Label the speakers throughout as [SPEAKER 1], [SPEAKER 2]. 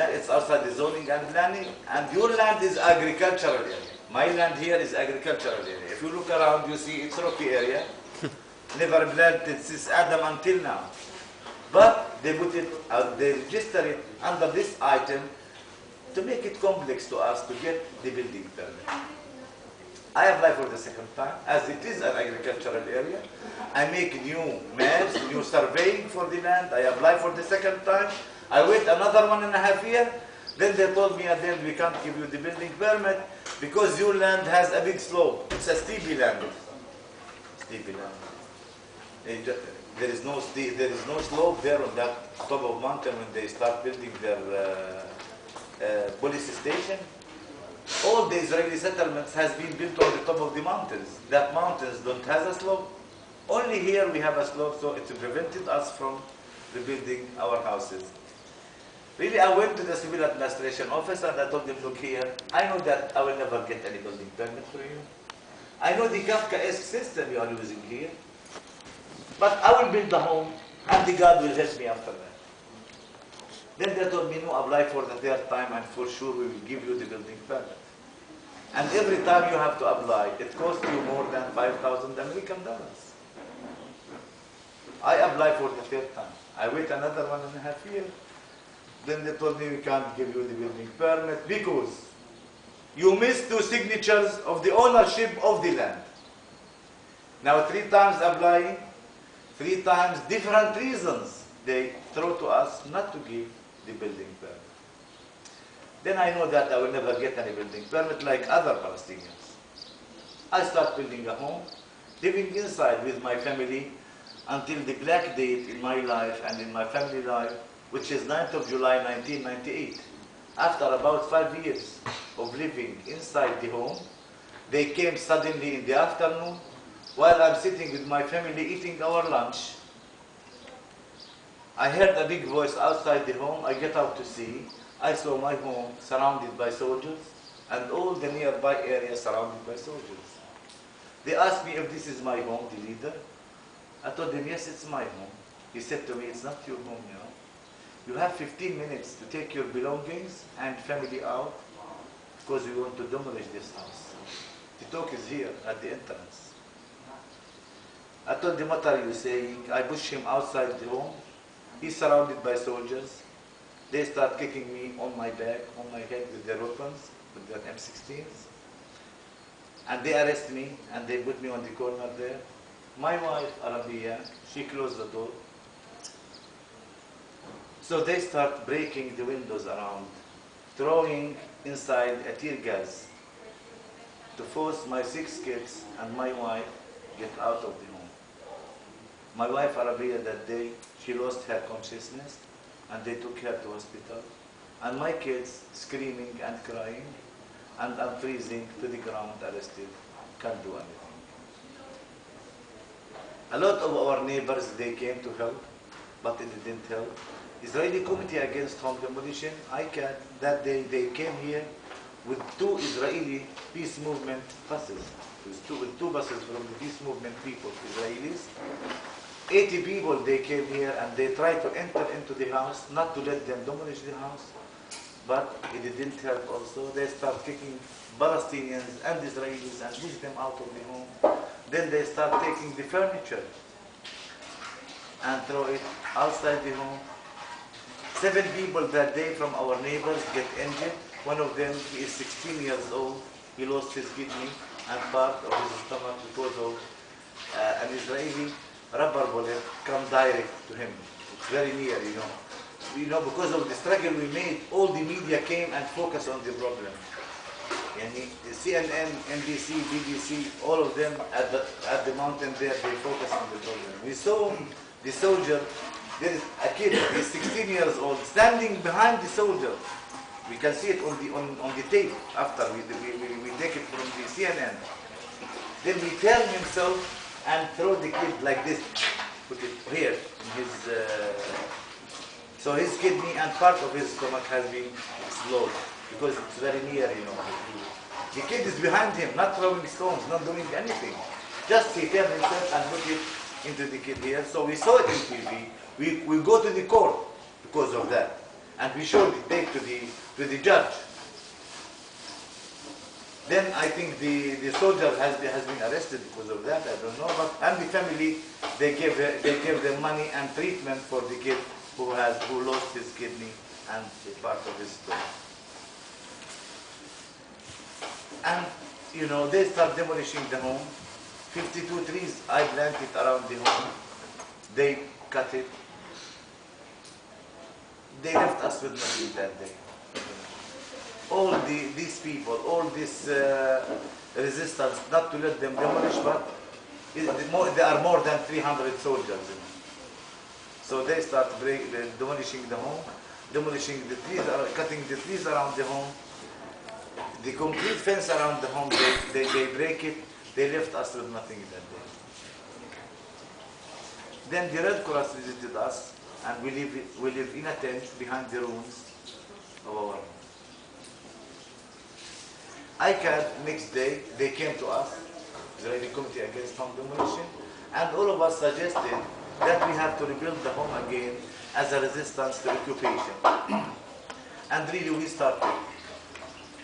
[SPEAKER 1] it's outside the zoning and planning, and your land is agricultural area. My land here is agricultural area. If you look around, you see it's rocky area, never planted since Adam until now. But they put it, they register it under this item to make it complex to us to get the building permit. I apply for the second time, as it is an agricultural area. I make new maps, new surveying for the land. I apply for the second time. I wait another 1.5 years. Then they told me at the end, we can't give you the building permit because your land has a big slope. It's a steepy land. Steepy land. There is no slope there on that top of mountain when they start building their police station. All the Israeli settlements has been built on the top of the mountains. That mountains don't have a slope. Only here we have a slope, so it prevented us from rebuilding our houses. Really, I went to the civil administration office and I told them, look here, I know that I will never get any building permit for you. I know the Kafkaesque system you are using here, but I will build the home and the God will help me after that. Then they told me, no, apply for the third time and for sure we will give you the building permit. And every time you have to apply, it costs you more than 5,000 American dollars. I apply for the third time. I wait another 1.5 years. Then they told me we can't give you the building permit because you missed 2 signatures of the ownership of the land. Now 3 times applying, 3 times different reasons they throw to us not to give the building permit. Then I know that I will never get any building permit like other Palestinians. I start building a home, living inside with my family until the black date in my life and in my family life, which is 9th of July 1998. After about 5 years of living inside the home, they came suddenly in the afternoon while I'm sitting with my family eating our lunch. I heard a big voice outside the home. I get out to see. I saw my home surrounded by soldiers and all the nearby area surrounded by soldiers. They asked me if this is my home, the leader. I told them, yes, it's my home. He said to me, it's not your home, you know. You have 15 minutes to take your belongings and family out because we want to demolish this house. The talk is here at the entrance. I told them, what are you saying? I push him outside the home. He's surrounded by soldiers. They start kicking me on my back, on my head with their weapons, with their M16s. And they arrest me and they put me on the corner there. My wife, Arabiyya, she closed the door. So they start breaking the windows around, throwing inside a tear gas to force my 6 kids and my wife get out of the home. My wife, Arabiyya, that day, she lost her consciousness and they took her to hospital. And my kids screaming and crying, and I'm freezing to the ground, arrested, can't do anything. A lot of our neighbors, they came to help, but it didn't help. Israeli Committee Against Home Demolition, ICAD, that day they came here with 2 Israeli peace movement buses, with two buses from the peace movement people, Israelis. 80 people, they came here and they tried to enter into the house, not to let them demolish the house, but it didn't help also. They start kicking Palestinians and Israelis and push them out of the home. Then they start taking the furniture and throw it outside the home. 7 people that day from our neighbors get injured. One of them, he is 16 years old. He lost his kidney and part of his stomach because of an Israeli rubber bullet come direct to him. It's very near, you know. Because of the struggle we made, all the media came and focused on the problem. And the CNN, NBC, BBC, all of them at the mountain there, they focus on the problem. We saw the soldier. There is a kid, he's 16 years old, standing behind the soldier. We can see it on the tape after we take it from the CNN. Then he turned himself and throw the kid like this, put it here in his. So his kidney and part of his stomach has been exploded because it's very near, you know. The kid is behind him, not throwing stones, not doing anything. Just he turned himself and put it into the kid here. So we saw it in TV. We go to the court because of that. and we showed the tape to the judge. Then I think the soldier has been arrested because of that. I don't know, but and the family they gave them money and treatment for the kid who lost his kidney and a part of his stomach. And you know, they start demolishing the home. 52 trees I planted around the home. They cut it. They left us with nothing that day. All these people, all this resistance, not to let them demolish, but there are more than 300 soldiers. You know. So they start demolishing the home, demolishing the trees, cutting the trees around the home. The complete fence around the home, they break it. They left us with nothing that day. Then the Red Cross visited us, and we live in a tent behind the rooms of our home. ICAD, next day, they came to us, Israeli Committee Against Home Demolition, and all of us suggested that we have to rebuild the home again as a resistance to occupation. And really we started.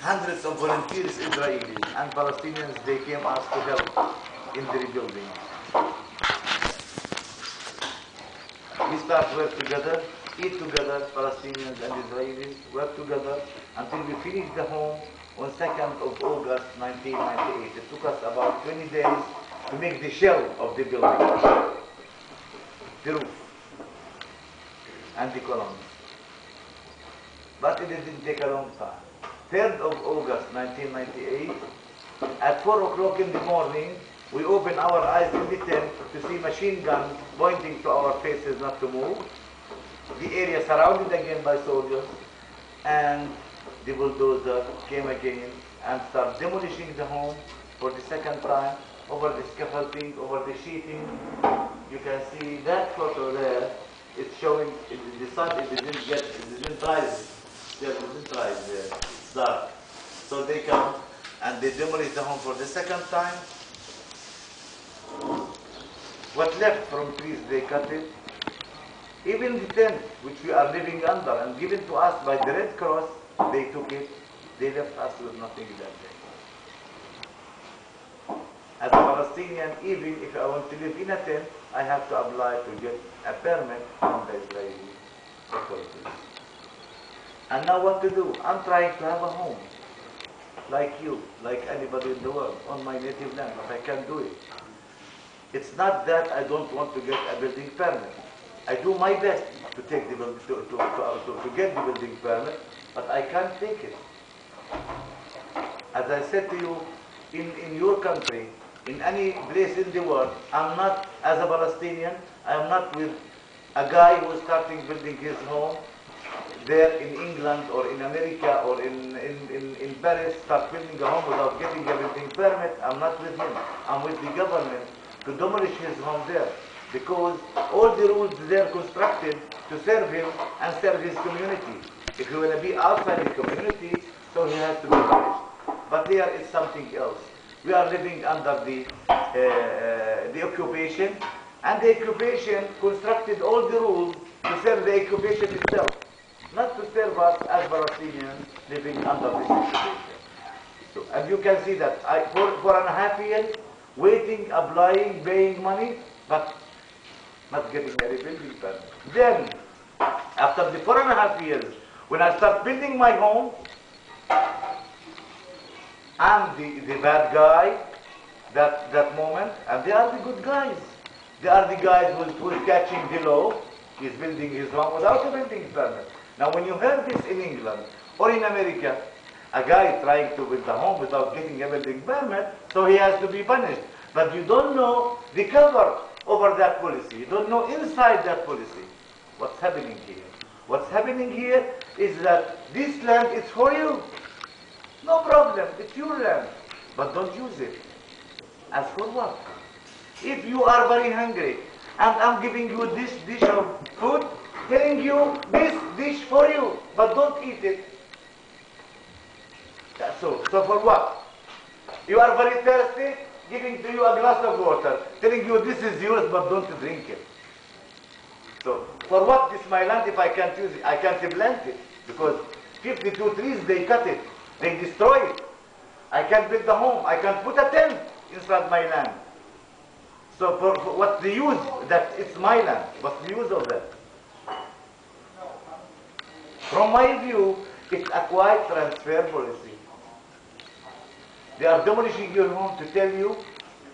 [SPEAKER 1] Hundreds of volunteers, Israelis and Palestinians, they came us to help in the rebuilding. We start work together, eat together, Palestinians and Israelis, work together until we finish the home on 2nd of August 1998. It took us about 20 days to make the shell of the building, the roof, and the columns. But it didn't take a long time. 3rd of August 1998, at 4 o'clock in the morning, we opened our eyes in the tent to see machine guns pointing to our faces not to move. The area surrounded again by soldiers, and the bulldozer came again and started demolishing the home for the second time, over the scaffolding, over the sheeting. You can see that photo there. It's showing the sun. It didn't rise. It didn't rise there. It's dark. So they come and they demolish the home for the second time. What left from trees, they cut it. Even the tent which we are living under and given to us by the Red Cross, they took it. They left us with nothing that day. As a Palestinian, even if I want to live in a tent, I have to apply to get a permit from the Israeli authorities. And now what to do? I'm trying to have a home, like you, like anybody in the world, on my native land, but I can't do it. It's not that I don't want to get a building permit. I do my best to take the to get the building permit, but I can't take it. As I said to you, in your country, in any place in the world, I'm not, as a Palestinian, I'm not with a guy who is starting building his home there in England or in America or in Paris, start building a home without getting a building permit. I'm not with him. I'm with the government to demolish his home there, because all the rules there constructed to serve him and serve his community. If he will be outside the community, so he has to be punished. But here it's something else. We are living under the occupation, and the occupation constructed all the rules to serve the occupation itself, not to serve us as Palestinians living under this occupation. So, and you can see that for 4.5 years, waiting, applying, paying money, but not getting a rebuilding permit. Then, after the 4.5 years, when I start building my home, I'm the bad guy that moment, and they are the good guys. They are the guys who's catching the law. He's building his home without a building permit. Now, when you hear this in England or in America, a guy trying to build a home without getting a building permit, so he has to be punished. But you don't know the cover over that policy. You don't know inside that policy what's happening here. What's happening here is that this land is for you. No problem, it's your land. But don't use it. As for what? If you are very hungry and I'm giving you this dish of food, telling you this dish for you, but don't eat it. So for what? You are very thirsty, giving to you a glass of water, telling you this is yours, but don't drink it. So for what this my land if I can't use it? I can't plant it because 52 trees they cut it, they destroy it. I can't build a home. I can't put a tent inside my land. So for what's the use that it's my land? What's the use of that? From my view, it's a quiet transfer policy. They are demolishing your home to tell you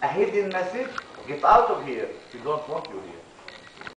[SPEAKER 1] a hidden message: get out of here. We don't want you here.